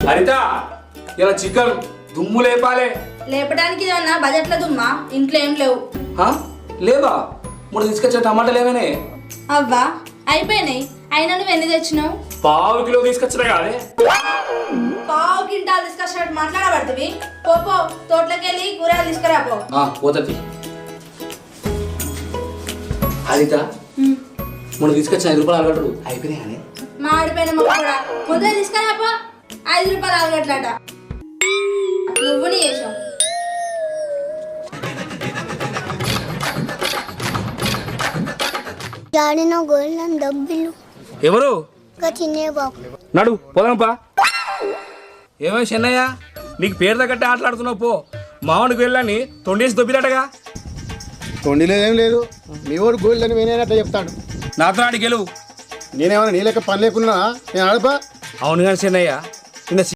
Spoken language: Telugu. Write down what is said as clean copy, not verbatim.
హరిత ఇలా చికెన్ దుమ్ము లేపాలే. లేపడానికి ఏమన్నా బడ్జెట్లో దుమ్మా? ఇంట్లో ఏం లేవు. లేవా? 3 తీసుకొచ్చా టమాటాలు ఏమైనా? అవ్వా అయిపోయినాయి. అయినా నువ్వు ఎన్ని తెచ్చినావు? 1/2 కిలో తీసుకొచ్చినా కాదే. 1/2 క్వింటాల్ తీసుకొచ్చినట్టు మాట్లాడబడుతుంది. పో తోటలోకి వెళ్ళి కూరగాయలు తీసుకురాపో. పోతుంది. హరిత మొన్న తీసుకొచ్చిన 5 రూపాయలు అలగట్టు అయిపోయినాయి. మా ఆడిపోయిన మొక్క కూడా ముందే తీసుకురాపో. 5 రూపాయలు అలగట్లట. నువ్వు నీ చేసావు. ఎవరు? బాబు నడు పోదాంపా. ఏమో చెన్నయ్య, నీకు పేరు తగ్గట్టే ఆటలాడుతున్నావు. పో మావాడికి వెళ్ళని తొండేసి దొబ్బినట్టగా. తొండిలేదేం లేదు. మీ వాడు గోల్డ్ అని వినేనట్టు చెప్తాడు. నాతో ఆడికి గెలువు. నేనేమన్నా నీ లెక్క పని లేకున్నా నేను అడపా. అవును కానీ చెన్నయ్య, నిన్న